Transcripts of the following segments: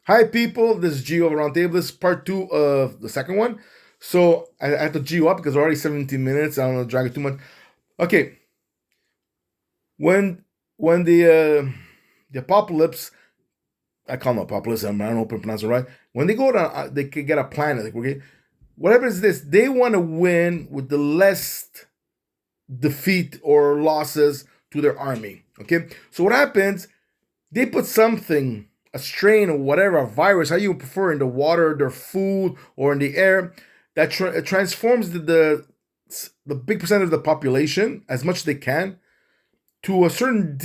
Hi, people. This is Gio of Aroundtable. This is part two of the second one. So I have to Gio up because already 17 minutes. I don't want to drag it too much. Okay, when when the apocalypse, I call them apocalypse. I don't know if I pronounce it right. When they go to, they can get a planet. Like, okay, whatever is this, they want to win with the less defeat or losses to their army. Okay, so what happens? They put something, a strain or whatever, a virus, how you prefer, in the water, their food, or in the air, that transforms the big percentage of the population as much as they can to a certain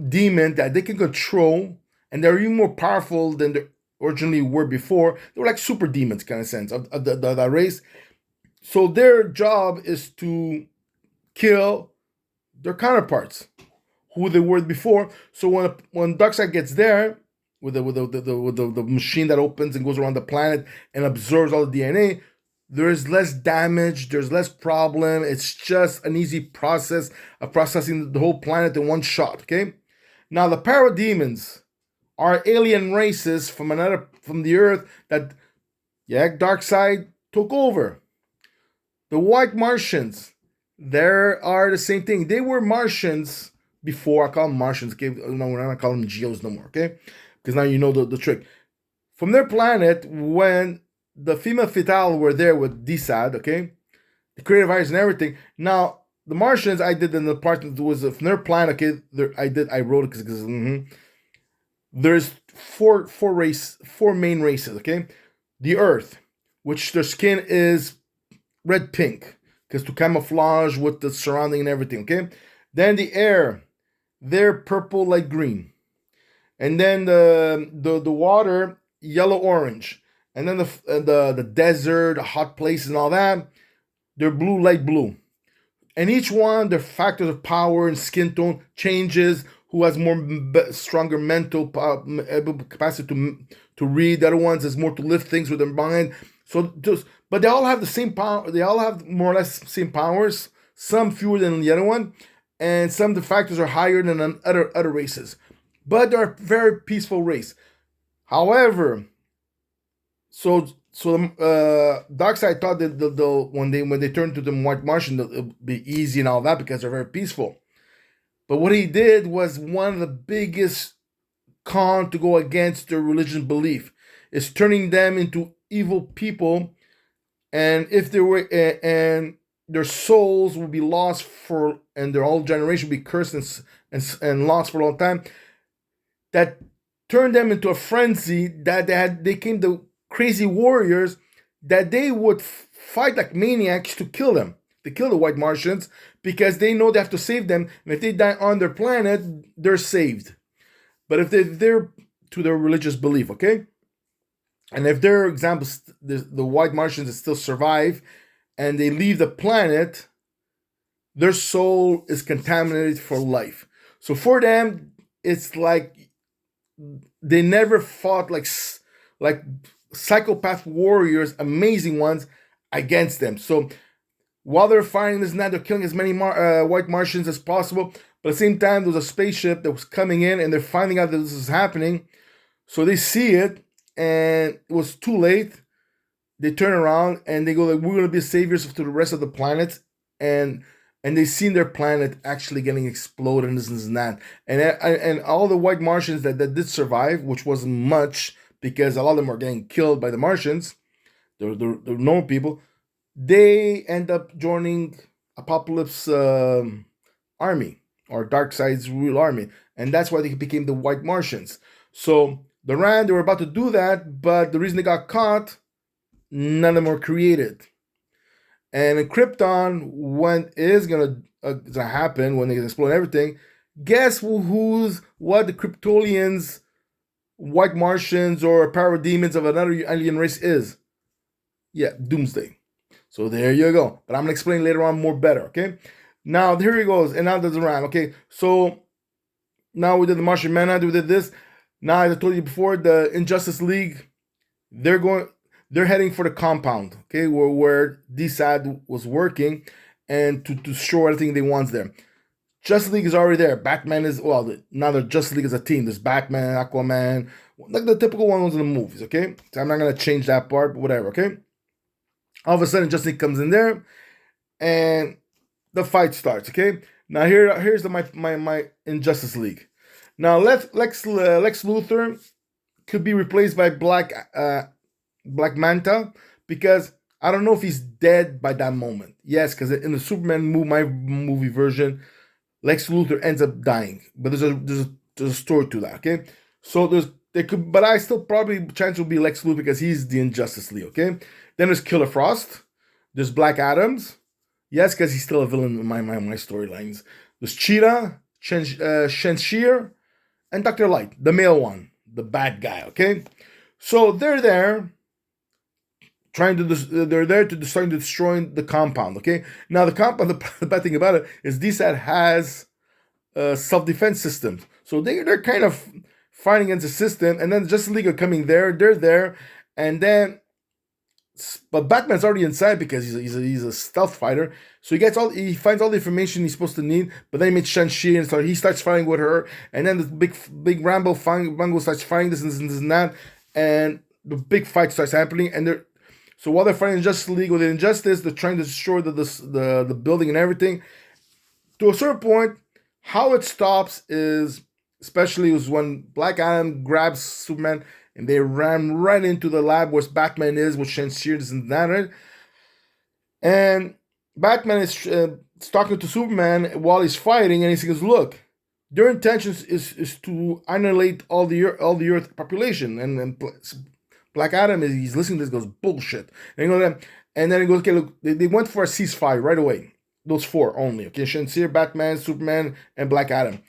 demon that they can control, and they're even more powerful than they originally were before. They were like super demons, kind of sense of the race. So their job is to kill their counterparts who they were before. So when Darkseid gets there with the machine that opens and goes around the planet and absorbs all the DNA, there is less damage, there's less problem. It's just an easy process of processing the whole planet in one shot. Okay. Now the parademons are alien races from the Earth that Darkseid took over. The White Martians, there are the same thing. They were Martians before. I call them Martians. Okay, no, we're not calling them Geos no more. Okay, because now you know the trick. From their planet, when the female Fatale were there with DSAD, okay, the creative virus and everything. Now the Martians, I did in the part that was from their planet. Okay, I wrote it because there's four main races. Okay, the Earth, which their skin is red pink because to camouflage with the surrounding and everything. Okay, then the air, they're purple light green, and then the water yellow orange, and then the desert, the hot places and all that, they're blue light blue. And each one, their factors of power and skin tone changes. Who has more stronger mental capacity to read? The other ones is more to lift things with their mind. So just, but they all have the same power. They all have more or less same powers. Some fewer than the other one, and some of the factors are higher than other races. But they're a very peaceful race. However, Darkseid thought that when they turned to the White Martian, it would be easy and all that because they're very peaceful. But what he did was one of the biggest con to go against their religion belief is turning them into evil people, and if they were and their souls will be lost for, and their whole generation will be cursed and lost for a long time. That turned them into a frenzy that they came to crazy warriors that they would fight like maniacs to kill them, to kill the White Martians, because they know they have to save them, and if they die on their planet, they're saved. But if they're to their religious belief, okay, and if their examples, the White Martians still survive, and they leave the planet, their soul is contaminated for life. So for them, it's like they never fought like psychopath warriors, amazing ones, against them. So while they're fighting this and that, they're killing as many White Martians as possible. But at the same time, there was a spaceship that was coming in, and they're finding out that this is happening. So they see it, and it was too late. They turn around and they go like, "We're going to be saviors to the rest of the planets," and and they seen their planet actually getting exploded and this and that. And all the White Martians that did survive, which wasn't much because a lot of them are getting killed by the Martians, the normal people, they end up joining Apocalypse army, or Darkseid's real army, and that's why they became the White Martians. So the Rand, they were about to do that, but the reason they got caught, none of them were created. And in Krypton, when it is gonna happen, when they explode everything, guess who's what the Kryptonians, White Martians, or parademons of another alien race is? Yeah, Doomsday. So there you go. But I'm gonna explain later on more better. Okay. Now here he goes, and now there's a rhyme. Okay, so now we did the Martian Manhunt. We did this. Now, as I told you before, the Injustice League, they're going, they're heading for the compound. Okay, where DSAD was working, and to show everything they want there. Justice League is already there. Batman is, well, now the Justice League is a team. There's Batman, Aquaman, like the typical ones in the movies, okay? So I'm not going to change that part, but whatever, okay? All of a sudden, Justice League comes in there, and the fight starts, okay? Now here's my Injustice League. Now Lex Luthor could be replaced by Black Manta, because I don't know if he's dead by that moment. Yes, because in the Superman movie, my movie version, Lex Luthor ends up dying, but there's a story to that. Okay, so there could, but I still probably chance will be Lex Luthor because he's the Injustice League. Okay, then there's Killer Frost, there's Black Adams. Yes, because he's still a villain in my storylines. There's Cheetah, Shenshir, and Dr. Light, the male one, the bad guy. Okay, so they're there they're there to start destroying the compound. Okay, now the compound, the bad thing about it is DSAT has self-defense systems, so they're kind of fighting against the system, and then the Justice League are coming there. They're there, and then but Batman's already inside because he's a stealth fighter, so he finds all the information he's supposed to need. But then he meets Shang-Chi, and so he starts fighting with her, and then the big Rambo starts fighting this and that, and the big fight starts happening, and so while they're fighting Justice League with Injustice, they're trying to destroy the building and everything. To a certain point, how it stops is, especially was when Black Adam grabs Superman and they ran right into the lab where Batman is, with Shenseer and that, right? And Batman is talking to Superman while he's fighting, and he says, "Look, their intentions is to annihilate all the Earth population." And Black Adam he's listening to this, goes, "Bullshit." And then he goes, "Okay, look, they went for a ceasefire right away. Those four only, okay? Shenseer, Batman, Superman, and Black Adam.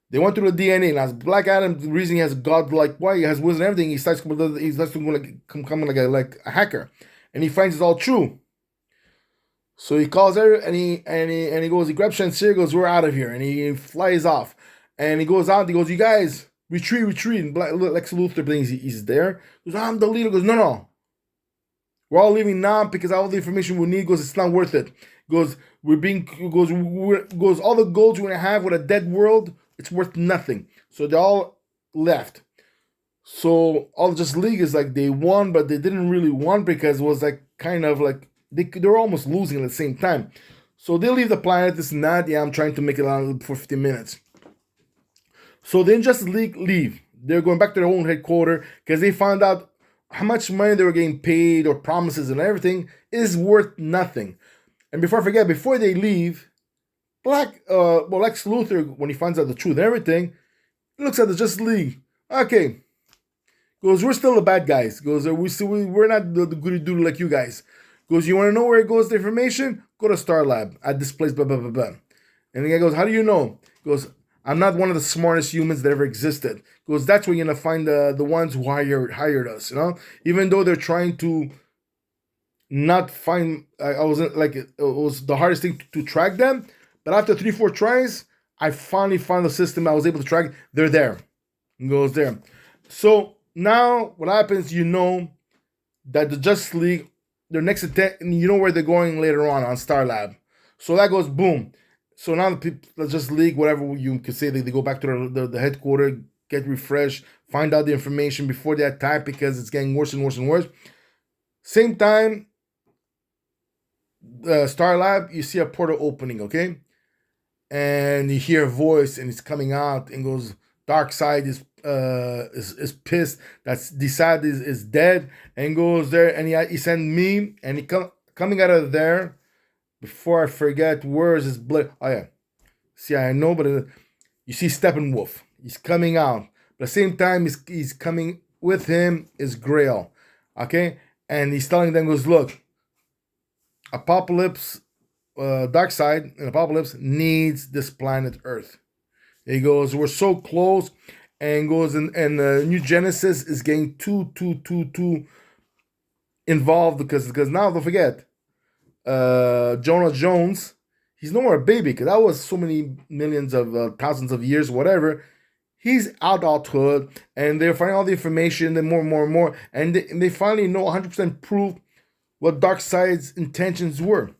They went through the DNA. Now, Black Adam, the reason he has godlike, why he has wisdom and everything, he starts to become like a hacker, and he finds it's all true. So he calls her, and he goes, he grabs Shenseer, goes, "We're out of here," and he flies off, and he goes out. He goes, "You guys, retreat." And Lex Luthor thinks he's there. He goes, "I'm the leader." He goes, "No. We're all leaving now because all the information we need." He goes, "It's not worth it." He goes, all the gold you're gonna have with a dead world, it's worth nothing. So they all left. So all Justice League is like they won, but they didn't really won because it was like kind of like they were almost losing at the same time. So they leave the planet. This and that. Yeah, I'm trying to make it on for 15 minutes. So the Injustice League leave. They're going back to their own headquarters because they found out how much money they were getting paid or promises and everything is worth nothing. And before I forget, before they leave, Lex Luthor, when he finds out the truth and everything, looks at the Justice League. Okay. Goes, "We're still the bad guys." Goes, we're not the goody dude like you guys. Goes, "You want to know where it goes, the information? Go to Star Lab at this place, blah, blah, blah, blah." And the guy goes, "How do you know?" Goes, "I'm not one of the smartest humans that ever existed." Goes, "That's where you're going to find the ones who hired us, Even though they're trying to not find, I wasn't like, it was the hardest thing to track them. But after 3-4 tries, I finally found the system I was able to track. They're there." And goes there. So now what happens, that the Justice League, their next attack, you know where they're going later on Star Lab. So that goes boom. So now the Justice League, whatever you could say, they go back to the headquarters, get refreshed, find out the information before they attack because it's getting worse and worse and worse. Same time, Star Lab, you see a portal opening, okay? And you hear a voice, and it's coming out, and goes, "Darkseid is pissed that DSAT is dead," and goes there, and he sent me, and he coming out of there. Before I forget, where is his blood? Oh yeah, see, I know, but you see Steppenwolf. He's coming out. But at the same time, he's coming with him is Grail, okay? And he's telling them, goes, "Look, Apocalypse, Darkseid and Apocalypse needs this planet Earth." He goes, "We're so close," and goes, and New Genesis is getting too involved because now don't forget, Jonah Jones, he's no more a baby because that was so many millions of thousands of years, whatever. He's adulthood, and they're finding all the information, then more, and they finally know 100% proof what Darkseid's intentions were.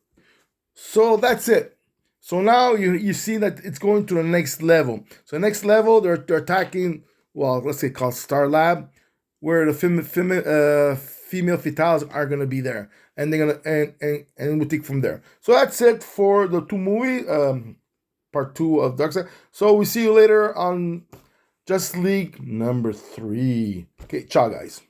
So that's it. So now you see that it's going to the next level. So next level, they're attacking. Well, let's say called Star Lab, where the female fatales are gonna be there, and they're gonna and we take from there. So that's it for the two movie, part two of Darkseid. So we see you later on Justice League number 3. Okay, ciao guys.